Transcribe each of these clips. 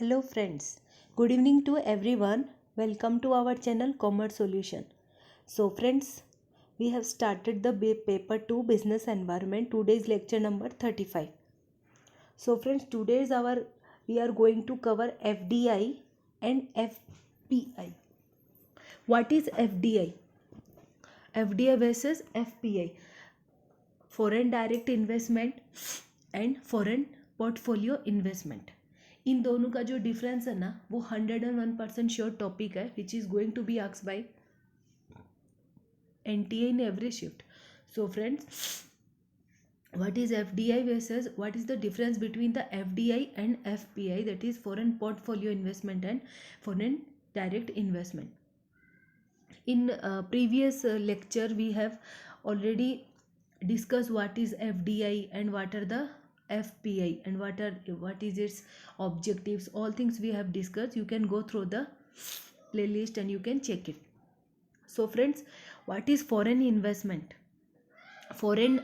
Hello friends, good evening to everyone. Welcome to our channel Commerce Solution. So friends, we have started the paper 2 business environment. Today's lecture number 35. So friends, today's we are going to cover FDI and FPI. What is FDI? FDI versus FPI. Foreign direct investment and foreign portfolio investment. इन दोनों का जो difference है ना वो 101% sure topic है which is going to be asked by NTA in every shift. So friends, what is FDI versus what is the difference between the FDI and FPI, that is foreign portfolio investment and foreign direct investment. In previous lecture we have already discuss what is FDI and what are the FPI and what is its objectives. All things we have discussed. You can go through the playlist and you can check it. So friends, what is foreign investment? Foreign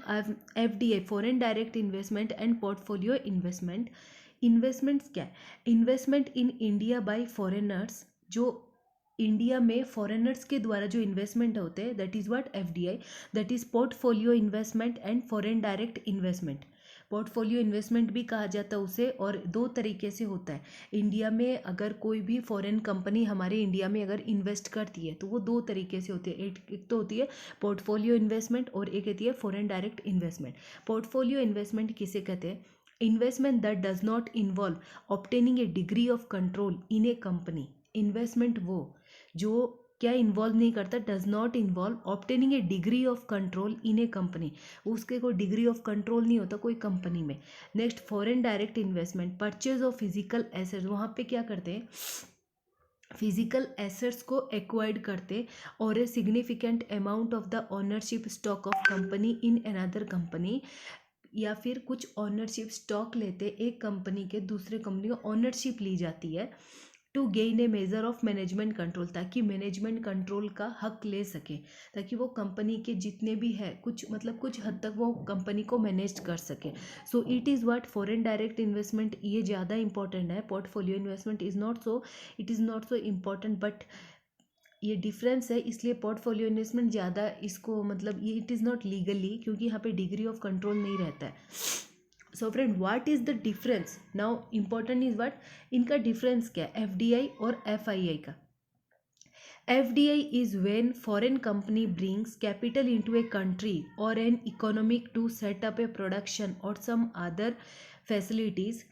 FDI, foreign direct investment and portfolio investment. Investments क्या है? Investment in India by foreigners, जो India में foreigners के द्वारा जो investment होते हैं, that is what FDI, that is portfolio investment and foreign direct investment. Portfolio investment भी कहा जाता है उसे, और दो तरीके से होता है. इंडिया में अगर कोई भी फॉरेन कंपनी हमारे इंडिया में अगर इन्वेस्ट करती है तो वो दो तरीके से होती है. एक तो होती है पोर्टफोलियो इन्वेस्टमेंट और एक होती है foreign direct investment. Portfolio investment किसे कहते हैं? Investment that does not involve obtaining A degree of control in a company. Investment वो जो क्या इन्वॉल्व नहीं करता, does not involve obtaining A degree of control in a company. उसके कोई डिग्री ऑफ कंट्रोल नहीं होता कोई कंपनी में. Next, foreign direct investment, purchase of physical assets. वहाँ पे क्या करते हैं? फिजिकल एसेट्स को एक्वायर्ड करते और a significant amount of the ownership stock of company in another company, या फिर कुछ ऑनरशिप स्टॉक लेते एक कंपनी के दूसरे कंपनी को ऑनरशिप ली जाती है to gain a major of management control, ताकि मैनेजमेंट कंट्रोल का हक ले सके, ताकि वो कंपनी के जितने भी है कुछ कुछ हद तक वो कंपनी को मैनेज कर सके. सो it is what foreign direct investment. ये ज़्यादा इंपॉर्टेंट है. Portfolio investment is not so, it is not so important, but ये डिफरेंस है, इसलिए पोर्टफोलियो इन्वेस्टमेंट ज़्यादा इसको ये इट इज़ नॉट लीगली, क्योंकि यहाँ पे डिग्री ऑफ कंट्रोल नहीं रहता है. So friend, what is the difference now? Important is what, इनका डिफरेंस क्या है FDI और FII का. FDI is when foreign company brings capital into a country or an economic to set up a production or some other facilities.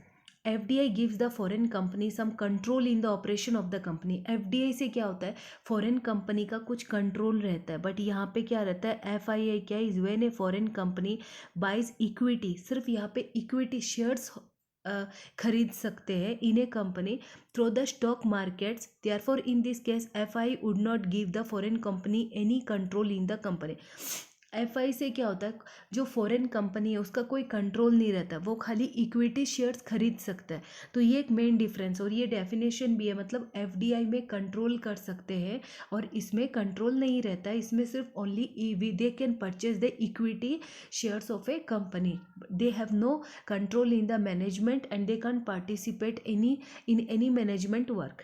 FDI gives the foreign company some control in the operation of the company. FDI से क्या होता है? Foreign company का कुछ control रहता है. But यहाँ पे क्या रहता है? FII क्या is when a foreign company buys equity. सिर्फ यहाँ पे इक्विटी शेयर्स खरीद सकते हैं in a company through the stock markets. Therefore in this case FII would not give the foreign company any control in the company. FI से क्या होता है? जो फॉरेन कंपनी है उसका कोई कंट्रोल नहीं रहता, वो खाली इक्विटी शेयर्स खरीद सकता है. तो ये एक मेन डिफरेंस, और ये डेफिनेशन भी है. मतलब FDI में कंट्रोल कर सकते हैं और इसमें कंट्रोल नहीं रहता है. इसमें सिर्फ only they can purchase the equity shares of a company. They have no control in the management and they can participate in any management work.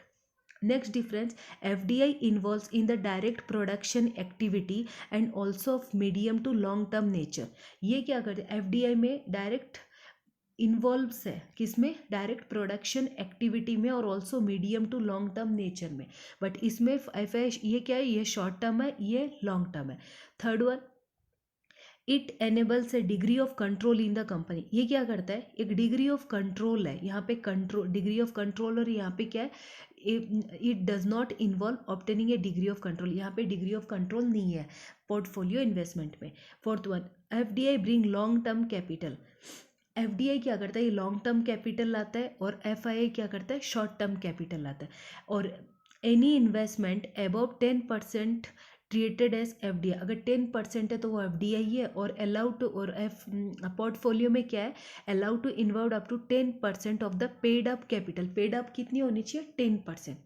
Next difference, FDI involves in the direct production activity and also of medium to long term nature. ये क्या करते हैं? FDI में direct involves है किसमें? Direct production activity में और also medium to long term nature में. बट इसमें FI ये क्या है? ये शॉर्ट टर्म है, ये लॉन्ग टर्म है. Third one, it enables A degree of control in the company. ये क्या करता है? एक डिग्री ऑफ कंट्रोल है यहाँ पे, कंट्रोल डिग्री ऑफ कंट्रोल, और यहाँ पे क्या है? It does not involve obtaining A degree of control. यहाँ पे डिग्री ऑफ कंट्रोल नहीं है पोर्टफोलियो इन्वेस्टमेंट में. Fourth one, FDI bring long term capital. FDI क्या करता है? ये लॉन्ग टर्म कैपिटल लाता है, और FII क्या करता है? शॉर्ट टर्म कैपिटल लाता है. और any investment above 10% treated as FDI. अगर 10% है तो वो FDI है, और अलाउड टू, और पोर्टफोलियो में क्या है? Allowed to involve up to 10% of the paid up capital. Paid up कितनी होनी चाहिए? 10%.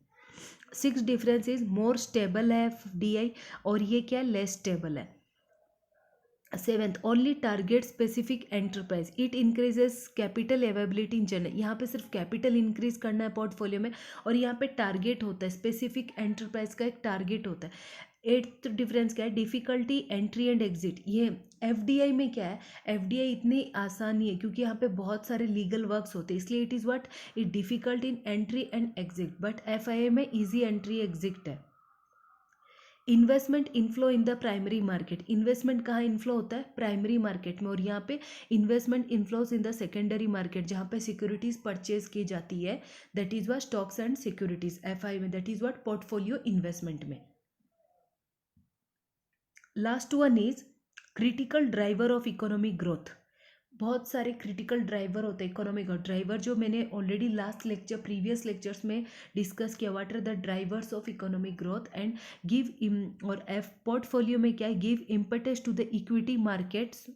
6 डिफरेंस इज मोर स्टेबल है FDI, और ये क्या है? लेस स्टेबल है. Seventh, only target specific enterprise, it increases capital availability in general, यहाँ पे सिर्फ कैपिटल इंक्रीज करना है पोर्टफोलियो में, और यहाँ पे टारगेट होता है, स्पेसिफिक एंटरप्राइज का एक टारगेट होता है। एट्थ डिफरेंस क्या है, डिफिकल्टी एंट्री एंड एग्जिट। ये एफडीआई में क्या है, एफडीआई इतनी आसान नहीं है क्योंकि यहाँ पे बहुत सारे लीगल वर्क्स होते हैं, इसलिए it is what, it difficult in entry and exit, but FII में इजी एंट्री एग्जिट है। Investment inflow in the primary market, investment कहाँ इनफ्लो होता है, प्राइमरी मार्केट में, और यहाँ पे investment inflows in the secondary market जहाँ पे सिक्योरिटीज परचेज की जाती है, that is what stocks and securities, FI में, that is what portfolio investment में। Last one is critical driver of economic growth. बहुत सारे क्रिटिकल ड्राइवर होते हैं इकोनॉमिक ग्रोथ, ड्राइवर जो मैंने already last lecture previous lectures में डिस्कस किया, what are the drivers of economic growth, and give और एफ पोर्टफोलियो में क्या है, give impetus to the equity markets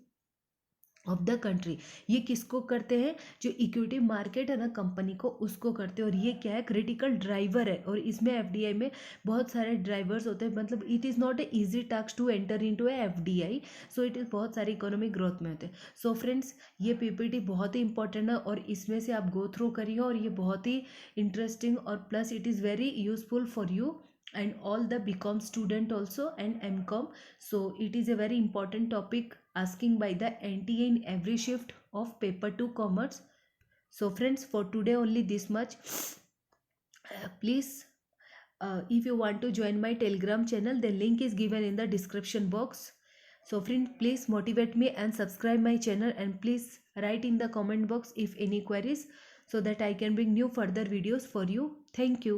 of the country. ये किसको करते हैं, जो इक्विटी मार्केट है ना कंपनी को, उसको करते हैं, और ये क्या है, क्रिटिकल ड्राइवर है, और इसमें एफडीआई में बहुत सारे ड्राइवर्स होते हैं, मतलब it is not a easy task to enter into a FDI, so it is बहुत सारे इकोनॉमिक ग्रोथ में होते हैं। सो फ्रेंड्स, ये पीपीटी बहुत ही इंपॉर्टेंट है, और इसमें से आप गो थ्रू करिए, और ये बहुत ही इंटरेस्टिंग, और plus it is very useful for you and all the BCom student also and MCom. So it is a very important topic asking by the NTA in every shift of paper 2 commerce. So friends, for today only this much. Please, if you want to join my Telegram channel, the link is given in the description box. So friends, please motivate me and subscribe my channel, and please write in the comment box if any queries, so that I can bring new further videos for you. Thank you.